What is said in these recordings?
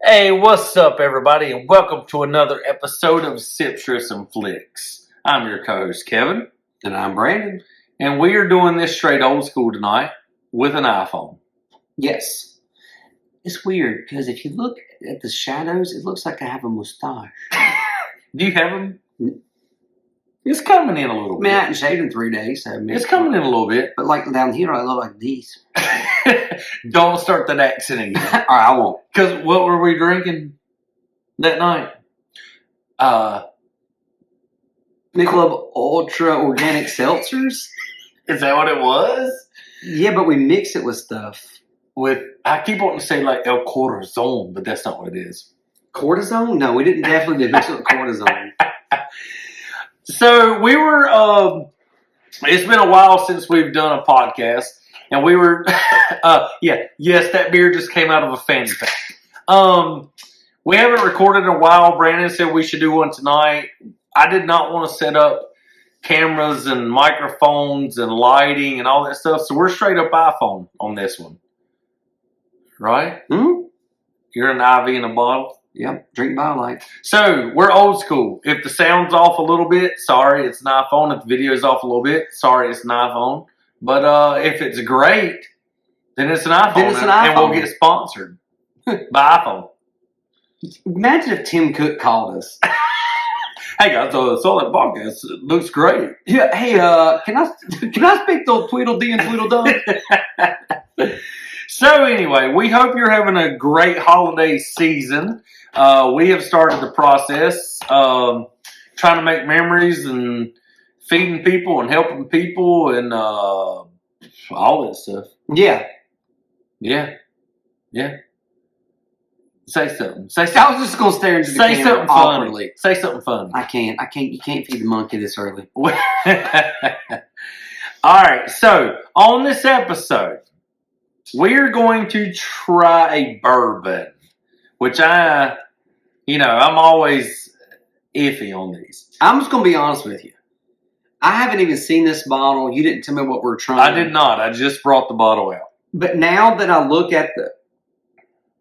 Hey, what's up, everybody, and welcome to another episode of Riffs, and Flix. I'm your co-host, Kevin. And I'm Brandon. And we are doing this straight old school tonight with an iPhone. Yes. It's weird, because if you look at the shadows, it looks like I have a mustache. Do you have them? It's coming in a little bit. I haven't shaved in 3 days. So it's coming in a little bit. But like down here, I look like this. Don't start that accent again. All right, I won't. Because what were we drinking that night? Michelob Ultra Organic Seltzers? Is that what it was? Yeah, but we mix it with stuff. I keep wanting to say like El Corazon, but that's not what it is. Cortisone? No, we didn't definitely mix it with cortisone. So we were, it's been a while since we've done a podcast, and we were, yes, that beer just came out of a fanny pack. We haven't recorded in a while. Brandon said we should do one tonight. I did not want to set up cameras and microphones and lighting and all that stuff, so we're straight up iPhone on this one. Right? Hmm? You're an IV in a bottle? Yep, drink BioLite. So, we're old school. If the sound's off a little bit, sorry, it's an iPhone. If the video's off a little bit, sorry, it's an iPhone. But if it's great, then it's an iPhone. And we'll get sponsored by iPhone. Imagine if Tim Cook called us. Hey guys, I saw that podcast. It looks great. Yeah, hey, can I speak to Tweedledee and Tweedledum? So anyway, we hope you're having a great holiday season. We have started the process trying to make memories and feeding people and helping people and all that stuff. Yeah. Say something. I was just going to stare into the camera. Say something awkwardly. Say something funny. I can't. You can't feed the monkey this early. All right. So on this episode, we're going to try a bourbon, which I'm always iffy on these. I'm just going to be honest with you. I haven't even seen this bottle. You didn't tell me what we're trying. I did not. I just brought the bottle out. But now that I look at it,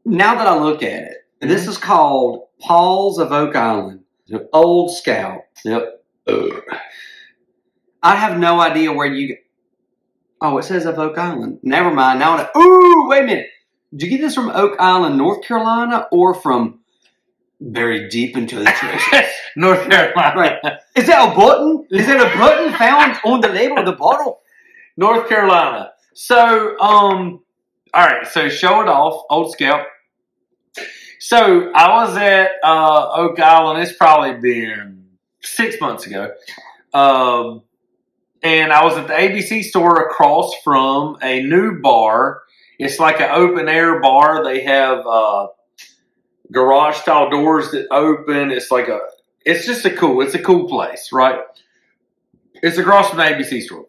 mm-hmm. This is called Paul's of Oak Island. Yep. Old Scout. Yep. I have no idea where you... Oh, it says of Oak Island. Never mind. Now, ooh, wait a minute. Did you get this from Oak Island, North Carolina, or from very deep into the treasures? North Carolina. Right. Is that a button? Is that a button found on the label of the bottle? North Carolina. So, all right. So, show it off. Old Scout. So, I was at Oak Island. It's probably been 6 months ago. And I was at the ABC store across from a new bar. It's like an open air bar. They have garage style doors that open. It's a cool place, right? It's across from the ABC store.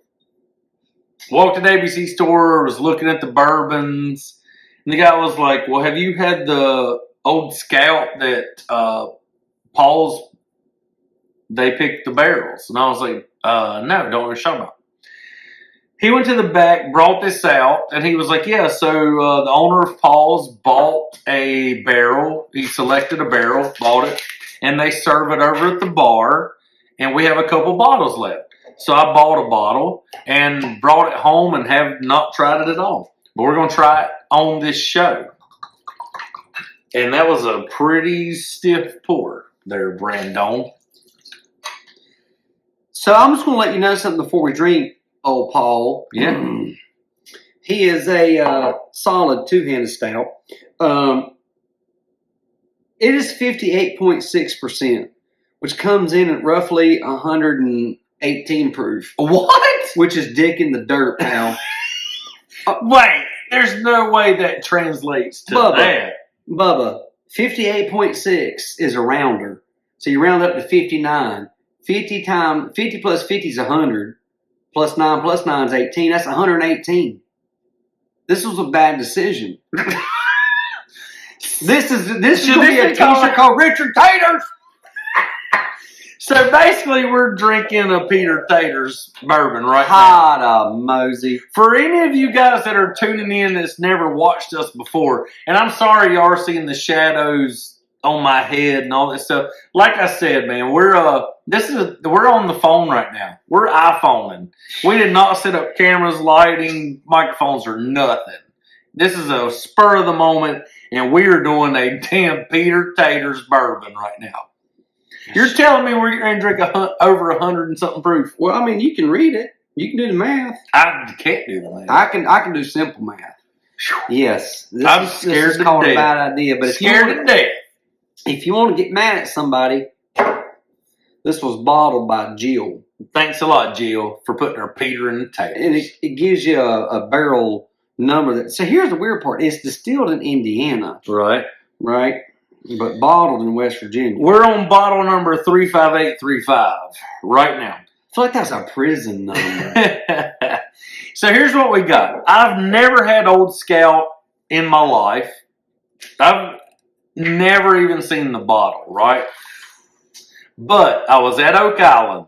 Walked to the ABC store, was looking at the bourbons, and the guy was like, "Well, have you had the Old Scout that Paul's? They picked the barrels?" And I was like, no, don't know what you're talking about. He went to the back, brought this out, and he was like, yeah, so the owner of Paul's bought a barrel. He selected a barrel, bought it, and they serve it over at the bar, and we have a couple bottles left. So I bought a bottle and brought it home and have not tried it at all. But we're going to try it on this show. And that was a pretty stiff pour there, Brandon. So I'm just going to let you know something before we drink, old Paul. Yeah. He is a solid two-handed stout. It is 58.6%, which comes in at roughly 118 proof. What? Which is dick in the dirt, pal. Wait, there's no way that translates to that. Bubba, 58.6 is a rounder. So you round up to 59. 50 plus 50 is 100. Plus 9 is 18. That's 118. This was a bad decision. This is going to be a t-shirt called Richard Taters. So basically, we're drinking a Peter Tater's bourbon right now. Hot Mosey. For any of you guys that are tuning in that's never watched us before, and I'm sorry you are seeing the shadows on my head and all that stuff. Like I said, man, we're on the phone right now. We're iPhoning. We did not set up cameras, lighting, microphones, or nothing. This is a spur of the moment, and we are doing a damn Peter Tater's bourbon right now. You're telling me we're going to drink over 100 and something proof? Well, I mean, you can read it. You can do the math. I can't do the math. I can do simple math. Yes. I'm scared this is called to a death. bad idea. But Scared to death. If you want to get mad at somebody, this was bottled by Jill. Thanks a lot, Jill, for putting her Peter in the Tater. And it gives you a barrel number. So here's the weird part. It's distilled in Indiana. Right. Right? But bottled in West Virginia. We're on bottle number 35835 right now. I feel like that's a prison number. So here's what we got. I've never had Old Scout in my life. I've never even seen the bottle, right? But I was at Oak Island.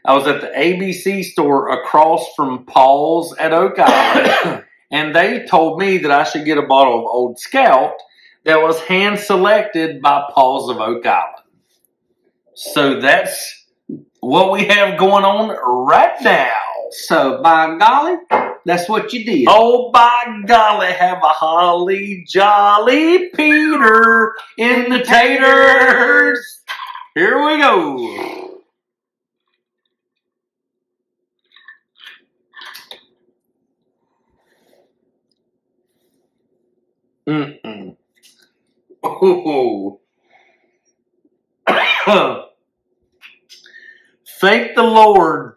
I was at the ABC store across from Paul's at Oak Island. And they told me that I should get a bottle of Old Scout that was hand-selected by Paul's of Oak Island. So that's what we have going on right now. So, by golly, that's what you did. Oh, by golly, have a holly jolly Peter in the taters. Here we go. Mm-mm. Oh. Thank the Lord.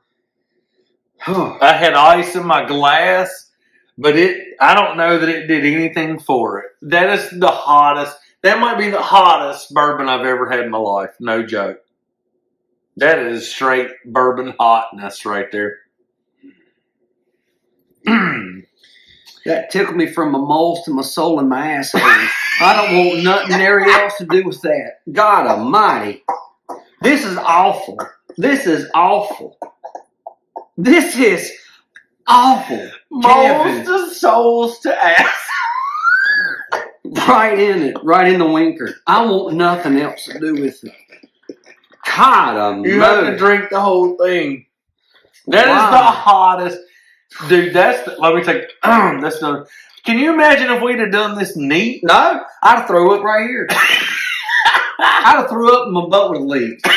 I had ice in my glass, but I don't know that it did anything for it. That is the hottest. That might be the hottest bourbon I've ever had in my life. No joke. That is straight bourbon hotness right there. That tickled me from my moles to my soul and my asshole. I don't want nothing else to do with that. God almighty. This is awful. This is awful. This is awful. Moles to souls to ass. Right in it. Right in the winker. I want nothing else to do with it. God almighty. You have to drink the whole thing. That is the hottest. Dude, let me take, that's done. Can you imagine if we'd have done this neat? No, I'd have throw up right here. I'd have threw up and my butt would have leaked.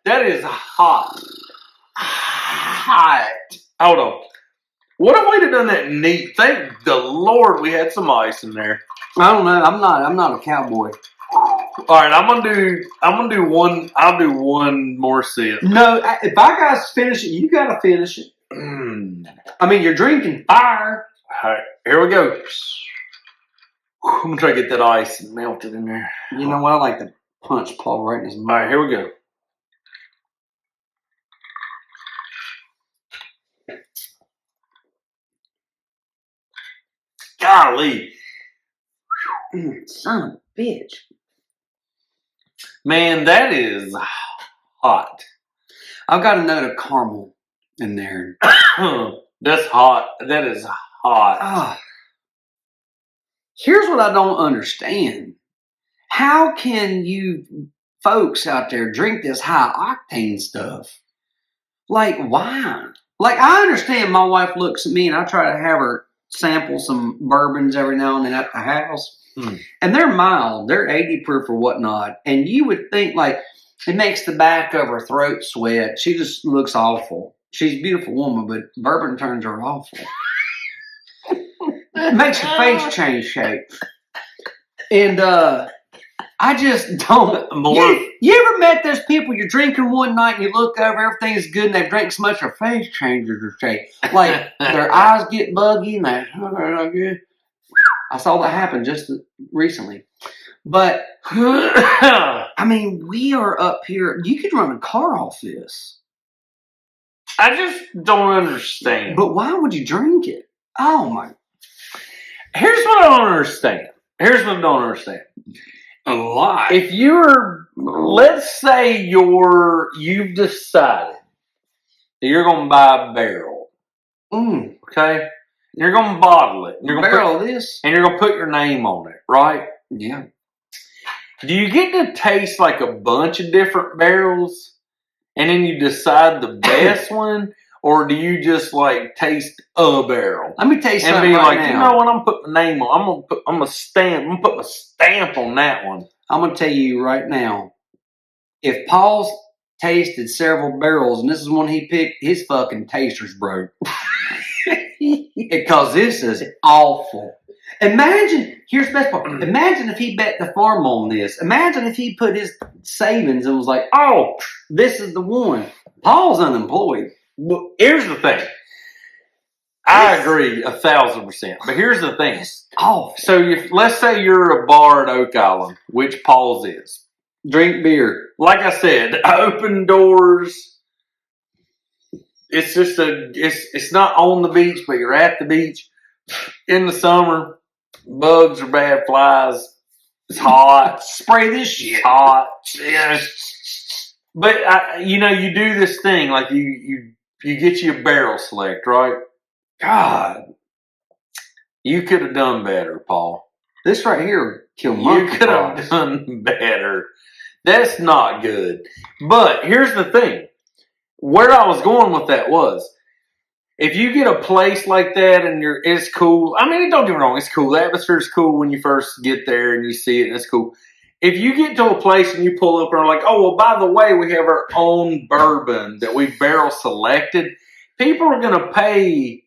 That is hot. Hot. Hold on. What if we'd have done that neat? Thank the Lord we had some ice in there. I don't know. I'm not a cowboy. All right, I'll do one more sip. No, if I gotta finish it, you gotta finish it. I mean, you're drinking fire. All right, here we go. I'm gonna try to get that ice melted in there. You know what? I like to punch Paul right in his mouth. All right, here we go. Golly. Son of a bitch. Man, that is hot. I've got a note of caramel in there. That's hot. That is hot. Here's what I don't understand. How can you folks out there drink this high octane stuff? Like, why? Like, I understand my wife looks at me and I try to have her sample some bourbons every now and then at the house. And they're mild. They're 80 proof or whatnot. And you would think, like, it makes the back of her throat sweat. She just looks awful. She's a beautiful woman, but bourbon turns her awful. It makes your face change shape. And I just don't. You ever met those people, you're drinking one night and you look over, everything's good, and they've drank so much their face changes or shape. Like, their eyes get buggy and I saw that happen just recently. But, I mean, we are up here. You could run a car off this. I just don't understand. But why would you drink it? Oh, my. Here's what I don't understand. Here's what I don't understand. A lot. If let's say you've decided that you're going to buy a barrel. Okay? You're going to bottle it. You're going to barrel this. And you're going to put your name on it, right? Yeah. Do you get to taste like a bunch of different barrels and then you decide the best one? Or do you just like taste a barrel? Let me taste something and be right like, now. You know what? I'm putting my name on. I'm gonna put my stamp on that one. I'm gonna tell you right now. If Paul's tasted several barrels and this is one he picked, his fucking taster's broke. Because this is awful. Imagine, here's the best part. Imagine if he bet the farm on this. Imagine if he put his savings and was like, oh, this is the one. Paul's unemployed. Well, here's the thing. I agree 1,000%. But here's the thing. Oh, so let's say you're a bar at Oak Island, which Paul's is. Drink beer. Like I said, open doors. It's just it's not on the beach, but you're at the beach. In the summer, bugs are bad, flies. It's hot. Spray this shit. It's hot. Yeah. But you do this thing like you get you a barrel select, right? God, you could have done better, Paul. This right here killed monkey. You could have done better. That's not good. But here's the thing. Where I was going with that was, if you get a place like that and it's cool. I mean, don't get me wrong, it's cool. The atmosphere's cool when you first get there and you see it, and it's cool. If you get to a place and you pull up and are like, oh, well, by the way, we have our own bourbon that we barrel selected, people are going to pay,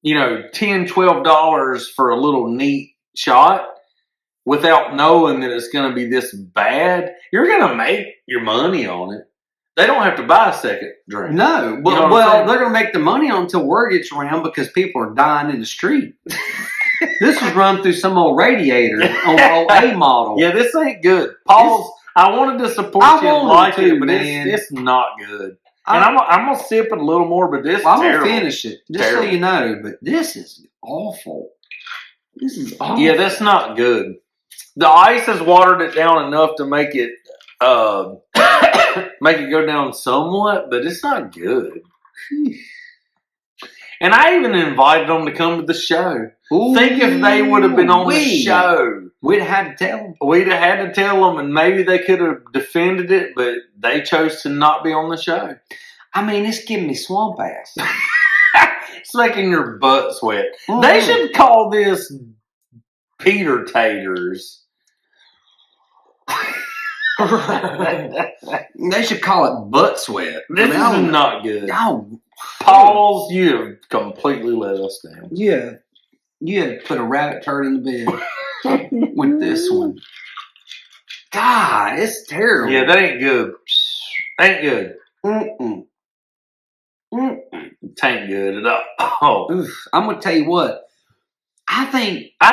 $10, $12 for a little neat shot without knowing that it's going to be this bad. You're going to make your money on it. They don't have to buy a second drink. No. Well, they're going to make the money on until word gets around because people are dying in the street. This was run through some old radiator on the old A model. Yeah, this ain't good. Paul's, I wanted to support you and like it, but it's not good. And I'm going to sip it a little more, but this is terrible. I'm going to finish it, just so you know. But this is awful. This is awful. Yeah, that's not good. The ice has watered it down enough to make it make it go down somewhat, but it's not good. And I even invited them to come to the show. Ooh, think if they would have been on the show. We'd have had to tell them. We'd have had to tell them, and maybe they could have defended it, but they chose to not be on the show. I mean, it's giving me swamp ass. It's making your butt sweat. They should call this Peter Taters. They should call it butt sweat. This is not good. Oh, Paul's, you have completely let us down. Yeah. You had to put a rabbit turd in the bed with this one. God, it's terrible. Yeah, that ain't good. Ain't good. Mm-mm. Mm-mm. It ain't good at all. Oof. I'm going to tell you what. I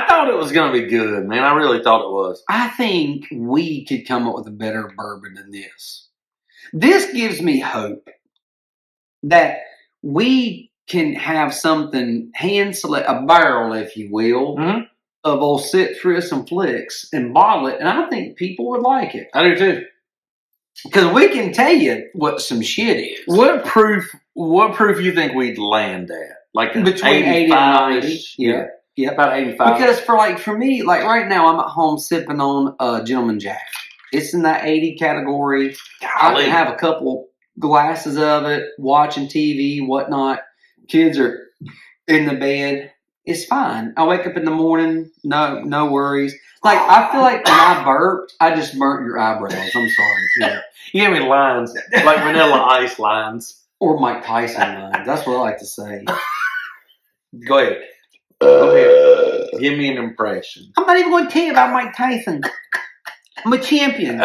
thought it was going to be good, man. I really thought it was. I think we could come up with a better bourbon than this. This gives me hope that we can have something a barrel, if you will, of old Riffs and Flix and bottle it, and I think people would like it. I do too. Because we can tell you what some shit is. What proof you think we'd land at? Like between 80 and 90? Yeah. Yeah, about 85. Because for me, like right now, I'm at home sipping on Gentleman Jack. It's in that 80 category. I can have a couple glasses of it, watching TV, whatnot. Kids are in the bed. It's fine. I wake up in the morning, no worries. Like I feel like when I burped, I just burnt your eyebrows. I'm sorry. Yeah. You gave me lines, like Vanilla Ice lines, or Mike Tyson lines. That's what I like to say. Go ahead. Give me an impression. I'm not even going to tell you about Mike Tyson. I'm a champion. You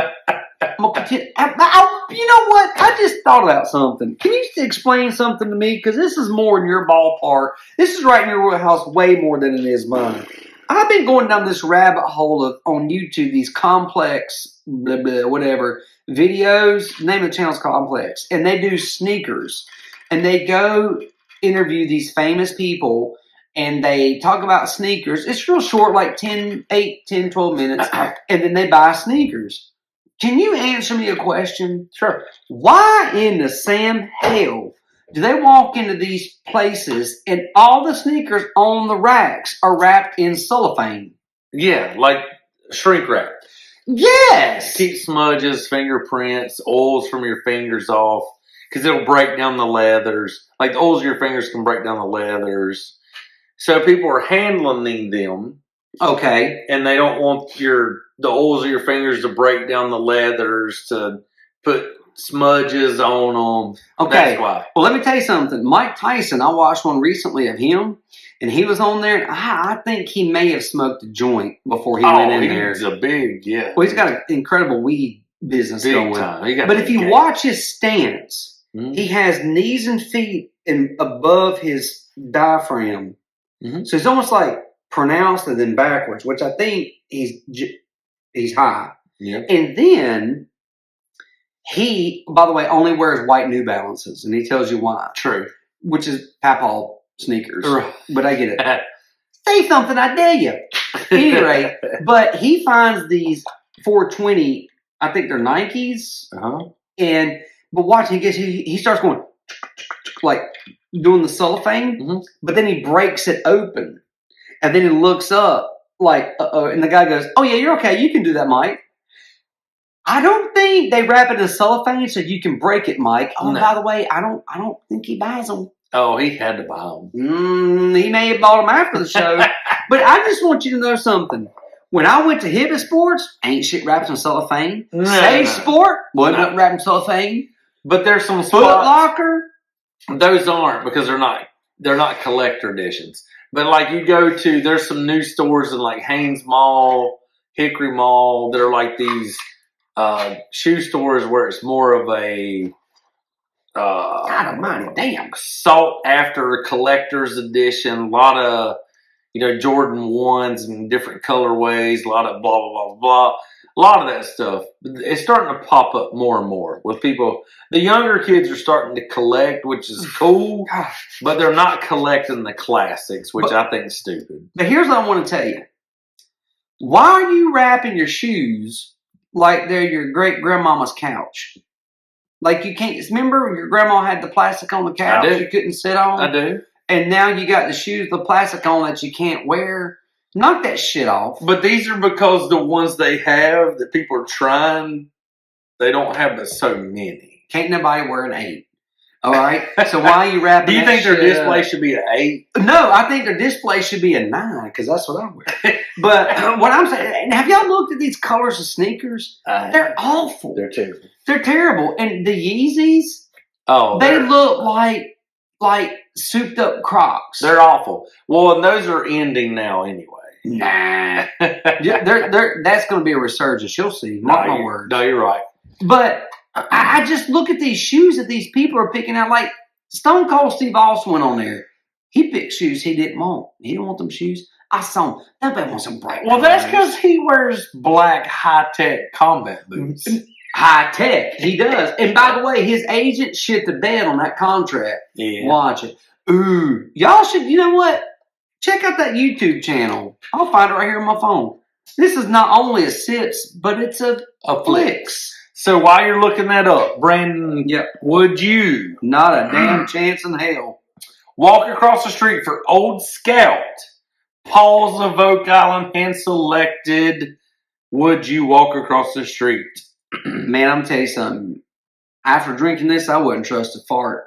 know what? I just thought about something. Can you explain something to me? Because this is more in your ballpark. This is right in your wheelhouse way more than it is mine. I've been going down this rabbit hole on YouTube, these complex, blah, blah, whatever, videos. The name of the channel is Complex. And they do sneakers. And they go interview these famous people. and they talk about sneakers. It's real short, like 10, 12 minutes, and then they buy sneakers. Can you answer me a question? Sure. Why in the Sam hell do they walk into these places and all the sneakers on the racks are wrapped in cellophane? Yeah, like shrink wrap. Yes! Keep smudges, fingerprints, oils from your fingers off, because it'll break down the leathers. Like the oils of your fingers can break down the leathers. So people are handling them. Okay. And they don't want the oils of your fingers to break down the leathers, to put smudges on them. Okay. That's why. Well, let me tell you something. Mike Tyson, I watched one recently of him, and he was on there, and I think he may have smoked a joint before he went in there. He's a big, yeah. Well, he's got an incredible weed business big going. Time. But if you watch his stance, he has knees and feet above his diaphragm. Mm-hmm. So it's almost like pronounced and then backwards, which I think he's high. Yeah. And then he, by the way, only wears white New Balances, and he tells you why. True. Which is Papal sneakers. Right. But I get it. Say something, I dare you. Anyway, but he finds these 420, I think they're Nikes. Uh-huh. But watch, he starts going, like, doing the cellophane, but then he breaks it open. And then he looks up, like, and the guy goes, "Oh yeah, you're okay. You can do that, Mike." I don't think they wrap it in cellophane so you can break it, Mike. Oh, no. By the way, I don't think he buys them. Oh, he had to buy them. He may have bought them after the show. But I just want you to know something. When I went to Hibbett Sports, ain't shit wrapped in cellophane. Sage Sport wasn't wrapped in cellophane. But there's some Foot Locker. Those aren't, because they're not collector editions. But like you go to, there's some new stores in like Haynes Mall, Hickory Mall that are like these shoe stores where it's more of a God almighty, damn, sought after collector's edition. A lot of Jordan 1s in different colorways. A lot of blah blah blah blah. A lot of that stuff. It's starting to pop up more and more with people. The younger kids are starting to collect, which is cool, but they're not collecting the classics, which I think is stupid. But here's what I want to tell you. Why are you wrapping your shoes like they're your great-grandmama's couch? Like you can't, remember your grandma had the plastic on the couch you couldn't sit on? I do. And now you got the shoes, the plastic on that you can't wear. Knock that shit off. But these are because the ones they have that people are trying, they don't have but so many. Can't nobody wear an 8. All right? So why are you wrapping Do you think their display should be an 8? No, I think their display should be a 9 because that's what I wear. But what I'm saying, have y'all looked at these colors of sneakers? They're awful. They're terrible. They're terrible. And the Yeezys, they look like souped up Crocs. They're awful. Well, and those are ending now anyway. Nah. That's going to be a resurgence. You'll see. Mark my words. No, you're right. But I just look at these shoes that these people are picking out. Like Stone Cold Steve Austin went on there. He picked shoes he didn't want. He didn't want them shoes. I saw him. Nobody wants some bright colors. That's because he wears black high-tech combat boots. High-tech. He does. And by the way, his agent shit the bed on that contract. Yeah. Watch it. Ooh. Y'all should, you know what? Check out that YouTube channel. I'll find it right here on my phone. This is not only a Sips, but it's a Flix. So while you're looking that up, Brandon, would you? Not a damn chance in hell. Walk across the street for Old Scout, Paul's of Oak Island, hand selected. Would you walk across the street? Man, I'm going to tell you something. After drinking this, I wouldn't trust a fart.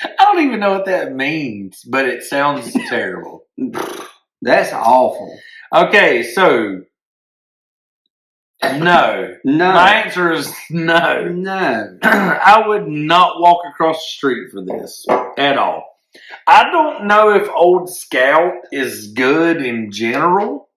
I don't even know what that means, but it sounds terrible. That's awful. Okay, so no. My answer is no. No. I would not walk across the street for this at all. I don't know if Old Scout is good in general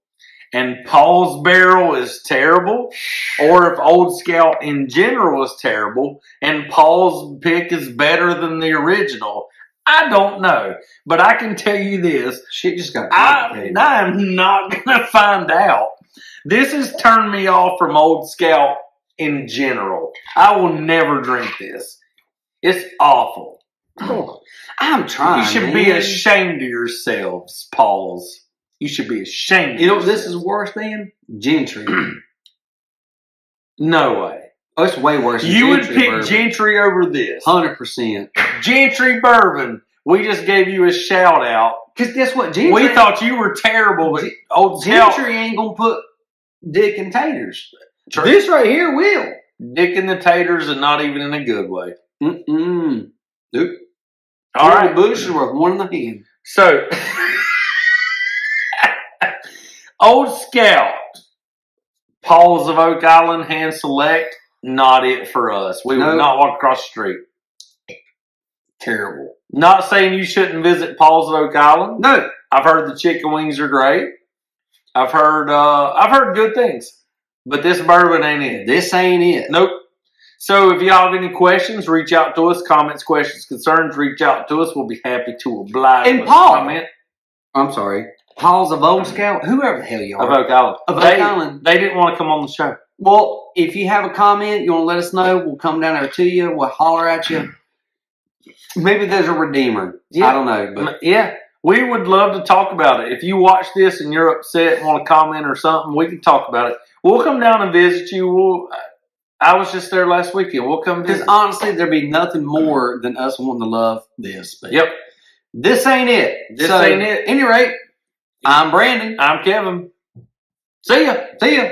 and Paul's Barrel is terrible, or if Old Scout in general is terrible and Paul's pick is better than the original. I don't know, but I can tell you this. Shit just got complicated. I'm not going to find out. This has turned me off from Old Scout in general. I will never drink this. It's awful. Oh, I'm trying. You should be ashamed of yourselves, Pauls. You should be ashamed. You know what this is worse than? Gentry. No way. Oh, it's way worse than You would Gentry pick bourbon. Gentry over this. 100%. Gentry bourbon. We just gave you a shout out. Because guess what? Gentry. We thought you were terrible, but Old Scout. Gentry ain't going to put dick and taters. True. This right here will. Dick in the taters and not even in a good way. Mm-mm. Nope. All right. The bush is worth one in the hand. So, Old Scout, Paul's of Oak Island, hand select, not it for us. We would not walk across the street. Terrible. Not saying you shouldn't visit Paul's of Oak Island. No. I've heard the chicken wings are great. I've heard good things. But this bourbon ain't it. This ain't it. Nope. So if y'all have any questions, reach out to us. Comments, questions, concerns, reach out to us. We'll be happy to oblige. And Paul. Comment. I'm sorry. Paul's of Old Scout? Whoever the hell you are. Of Oak Island. Of Oak Island. They didn't want to come on the show. Well, if you have a comment, you want to let us know, we'll come down there to you. We'll holler at you. Maybe there's a redeemer. Yeah. I don't know. But yeah. We would love to talk about it. If you watch this and you're upset and want to comment or something, we can talk about it. We'll come down and visit you. I was just there last weekend. We'll come visit. Because honestly, there'd be nothing more than us wanting to love this. But yep. This ain't it. This ain't it. At any rate, I'm Brandon. I'm Kevin. See ya. See ya.